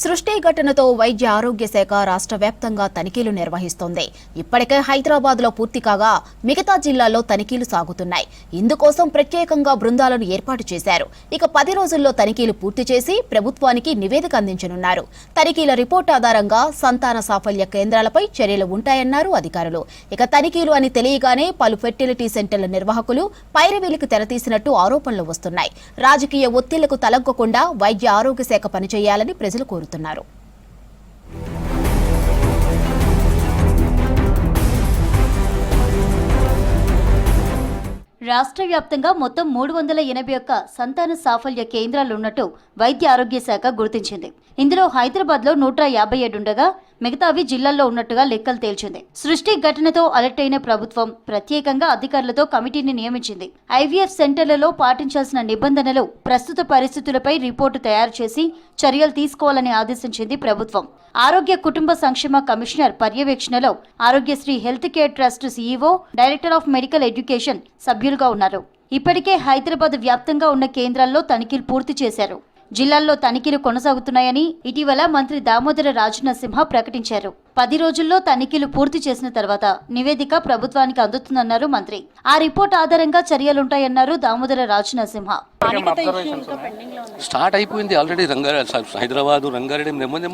సృష్టి ఘటనతో వైద్య ఆరోగ్య శాఖ రాష్ట్ర వ్యాప్తంగా తనిఖీలు నిర్వహిస్తోంది. ఇప్పటికే హైదరాబాద్లో పూర్తి కాగా మిగతా జిల్లాల్లో తనిఖీలు సాగుతున్నాయి. ఇందుకోసం ప్రత్యేకంగా బృందాలను ఏర్పాటు చేశారు. ఇక 10 రోజుల్లో తనిఖీలు పూర్తి చేసి ప్రభుత్వానికి నివేదిక అందించనున్నారు. తనిఖీల రిపోర్టు ఆధారంగా సంతాన సాఫల్య కేంద్రాలపై చర్యలు ఉంటాయన్నారు అధికారులు. ఇక తనిఖీలు అని తెలియగానే పలు ఫెర్టిలిటీ సెంటర్ల నిర్వాహకులు పైరవీలకు తెరతీసినట్టు ఆరోపణలు వస్తున్నాయి. రాజకీయ ఒత్తిళ్లకు తలగ్గకుండా వైద్య ఆరోగ్య శాఖ పనిచేయాలని ప్రజలు కోరుతున్నారు. రాష్ట్ర వ్యాప్తంగా మొత్తం 381 సంతాన సాఫల్య కేంద్రాలు ఉన్నట్టు వైద్య ఆరోగ్య శాఖ గుర్తించింది. ఇందులో హైదరాబాద్లో 157 ఉండగా మిగతావి జిల్లాల్లో ఉన్నట్టుగా లెక్కలు తేల్చింది. సృష్టి ఘటనతో అలర్ట్ అయిన ప్రభుత్వం ప్రత్యేకంగా అధికారులతో కమిటీని నియమించింది. ఐవీఎఫ్ సెంటర్లలో పాటించాల్సిన నిబంధనలు, ప్రస్తుత పరిస్థితులపై రిపోర్టు తయారు చేసి చర్యలు తీసుకోవాలని ఆదేశించింది ప్రభుత్వం. ఆరోగ్య కుటుంబ సంక్షేమ కమిషనర్ పర్యవేక్షణలో Aarogyasri health care trust CEO, director of medical education సభ్యులుగా ఉన్నారు. ఇప్పటికే హైదరాబాద్ వ్యాప్తంగా ఉన్న కేంద్రాల్లో తనిఖీలు పూర్తి చేశారు. జిల్లాల్లో తనిఖీలు కొనసాగుతున్నాయని ఇటీవల మంత్రి దామోదర రాజనరసింహ ప్రకటించారు. 10 రోజుల్లో తనిఖీలు పూర్తి చేసిన తర్వాత నివేదిక ప్రభుత్వానికి అందుతుందన్నారు మంత్రి. ఆ రిపోర్ట్ ఆధారంగా చర్యలుంటాయన్నారు దామోదర రాజనరసింహ. స్టార్ట్ అయిపోయింది ఆల్రెడీ. హైదరాబాద్ రంగారెడ్డి నెమ్మది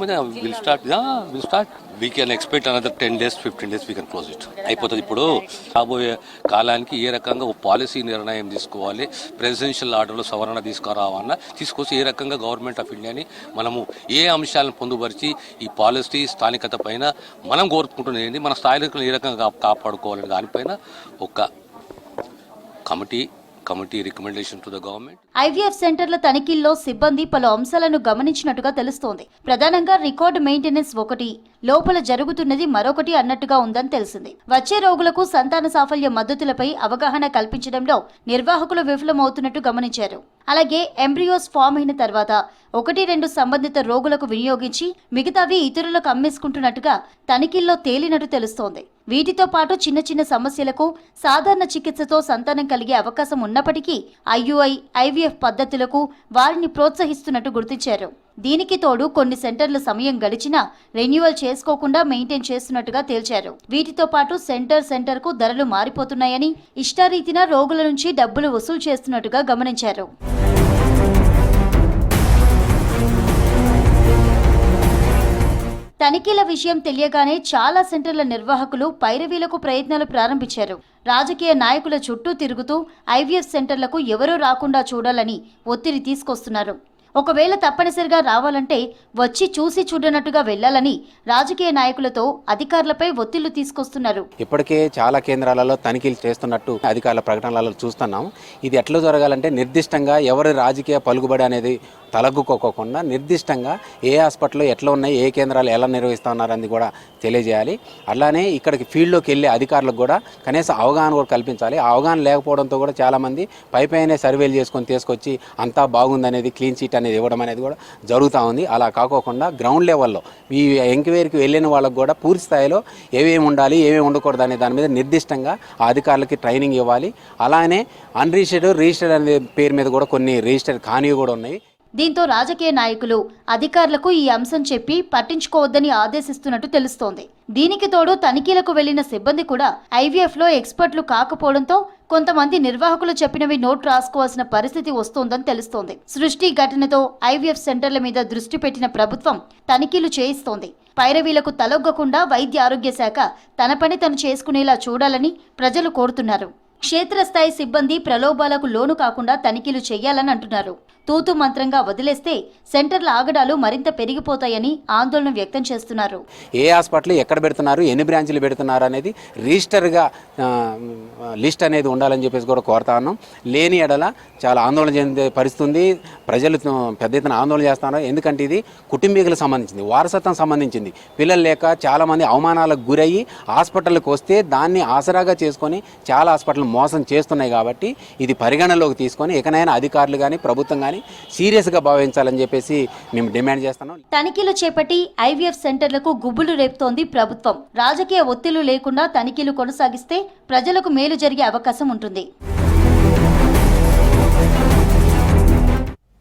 will start. We can expect another 10 days 15 days we can close it. అయిపోతుంది. ఇప్పుడు రాబోయే కాలానికి ఏ రకంగా ఒక పాలసీ నిర్ణయం తీసుకోవాలి, ప్రెసిడెన్షియల్ ఆర్డర్లో సవరణ తీసుకురావాలన్నా తీసుకొచ్చి ఏ రకంగా గవర్నమెంట్ ఆఫ్ ఇండియాని మనము ఏ అంశాలను పొందుపరిచి ఈ పాలసీ స్థానికత పైన మనం కోరుకుంటున్నది, మన స్థాయిలో ఏ రకంగా కాపాడుకోవాలని దానిపైన ఒక committee recommendation to the government. IVF సెంటర్ల తనిఖీల్లో సిబ్బంది పలు అంశాలను గమనించినట్టుగా తెలుస్తోంది. ప్రధానంగా రికార్డు మెయింటెనెన్స్ ఒకటి, లోపల జరుగుతున్నది మరొకటి అన్నట్టుగా ఉందని తెలిసింది. వచ్చే రోగులకు సంతాన సాఫల్య మద్దతులపై అవగాహన కల్పించడంలో నిర్వాహకులు విఫలమవుతున్నట్టు గమనించారు. అలాగే ఎంబ్రియోస్ ఫామ్ అయిన తర్వాత 1-2 సంబంధిత రోగులకు వినియోగించి మిగతావి ఇతరులకు అమ్మేసుకుంటున్నట్టుగా తనిఖీల్లో తేలినట్టు తెలుస్తోంది. వీటితో పాటు చిన్న సమస్యలకు సాధారణ చికిత్సతో సంతానం కలిగే అవకాశం ఉన్నప్పటికీ ఐయుఐ, ఐవీఎఫ్ పద్ధతులకు వారిని ప్రోత్సహిస్తున్నట్టు గుర్తించారు. దీనికి తోడు కొన్ని సెంటర్ల సమయం గడిచినా రెన్యువల్ చేసుకోకుండా మెయింటైన్ చేస్తున్నట్టుగా తేల్చారు. వీటితో పాటు సెంటర్కు ధరలు మారిపోతున్నాయని, ఇష్టారీతిన రోగుల నుంచి డబ్బులు వసూలు చేస్తున్నట్టుగా గమనించారు. తనిఖీల విషయం తెలియగానే చాలా సెంటర్ల నిర్వాహకులు పైరవీలకు ప్రయత్నాలు ప్రారంభించారు. రాజకీయ నాయకుల చుట్టూ తిరుగుతూ ఐవీఎఫ్ సెంటర్లకు ఎవరూ రాకుండా చూడాలని ఒత్తిడి తీసుకొస్తున్నారు. ఒకవేళ తప్పనిసరిగా రావాలంటే వచ్చి చూసి చూడనట్టుగా వెళ్లాలని రాజకీయ నాయకులతో అధికారులపై ఒత్తిళ్లు తీసుకొస్తున్నారు. ఇప్పటికే చాలా కేంద్రాలలో తనిఖీలు చేస్తున్నట్టు అధికారుల ప్రకటనలలో చూస్తున్నాం. ఇది ఎట్లా జరగాలంటే నిర్దిష్టంగా ఎవరి రాజకీయ పలుకుబడి అనేది తలగ్గుకోకుండా నిర్దిష్టంగా ఏ హాస్పిటల్లో ఎట్లా ఉన్నాయి, ఏ కేంద్రాలు ఎలా నిర్వహిస్తూ ఉన్నారని కూడా తెలియజేయాలి. అలానే ఇక్కడికి ఫీల్డ్లోకి వెళ్ళే అధికారులకు కూడా కనీసం అవగాహన కూడా కల్పించాలి. ఆ అవగాహన లేకపోవడంతో కూడా చాలామంది పైపైనే సర్వేలు చేసుకొని తీసుకొచ్చి అంతా బాగుందనేది క్లీన్ చీట్ అనేది ఇవ్వడం అనేది కూడా జరుగుతూ ఉంది. అలా కాకోకుండా గ్రౌండ్ లెవెల్లో ఈ ఎంక్వైరీకి వెళ్ళిన వాళ్ళకు కూడా పూర్తి స్థాయిలో ఏమేమి ఉండాలి, ఏమేమి ఉండకూడదు అనే దాని మీద నిర్దిష్టంగా ఆ అధికారులకి ట్రైనింగ్ ఇవ్వాలి. అలానే రిజిస్టర్డ్ అనే పేరు మీద కూడా కొన్ని రిజిస్టర్ కానివి కూడా ఉన్నాయి. దీంతో రాజకీయ నాయకులు అధికారులకు ఈ అంశం చెప్పి పట్టించుకోవద్దని ఆదేశిస్తున్నట్టు తెలుస్తోంది. దీనికి తోడు తనిఖీలకు వెళ్లిన సిబ్బంది కూడా ఐవీఎఫ్లో ఎక్స్పర్ట్లు కాకపోవడంతో కొంతమంది నిర్వాహకులు చెప్పినవి నోట్ రాసుకోవాల్సిన పరిస్థితి వస్తోందని తెలుస్తోంది. సృష్టి ఘటనతో ఐవీఎఫ్ సెంటర్ల మీద దృష్టి పెట్టిన ప్రభుత్వం తనిఖీలు చేయిస్తోంది. పైరవీలకు తలొగ్గకుండా వైద్య ఆరోగ్య శాఖ తన పని తను చేసుకునేలా చూడాలని ప్రజలు కోరుతున్నారు. క్షేత్రస్థాయి సిబ్బంది ప్రలోభాలకు లోను కాకుండా తనిఖీలు చేయాలని అంటున్నారు. తూతు మంత్రంగా వదిలేస్తే సెంటర్ల ఆగడాలు మరింత పెరిగిపోతాయని ఆందోళన వ్యక్తం చేస్తున్నారు. ఏ హాస్పిటల్ ఎక్కడ పెడుతున్నారు, ఎన్ని బ్రాంచ్లు పెడుతున్నారు అనేది రిజిస్టర్గా లిస్ట్ అనేది ఉండాలని చెప్పేసి కూడా కోరుతా ఉన్నాం. లేని ఎడల చాలా ఆందోళన చెందే పరిస్థితుంది. ప్రజలు పెద్ద ఎత్తున ఆందోళన చేస్తున్నారు. ఎందుకంటే ఇది కుటుంబీకులకు సంబంధించింది, వారసత్వం సంబంధించింది. పిల్లలు లేక చాలామంది అవమానాలకు గురయ్యి హాస్పిటల్కి వస్తే దాన్ని ఆసరాగా చేసుకొని చాలా హాస్పిటల్ మోసం చేస్తున్నాయి. కాబట్టి ఇది పరిగణనలోకి తీసుకొని ఇకనైనా అధికారులు కానీ ప్రభుత్వం కానీ సీరియస్గా భావించాలని చెప్పేసి మేము డిమాండ్ చేస్తున్నాం. తనిఖీలు చేపట్టి ఐవీఎఫ్ సెంటర్లకు గుబులు రేపుతోంది ప్రభుత్వం. రాజకీయ ఒత్తిళ్లు లేకుండా తనిఖీలు కొనసాగిస్తే ప్రజలకు మేలు జరిగే అవకాశం ఉంటుంది.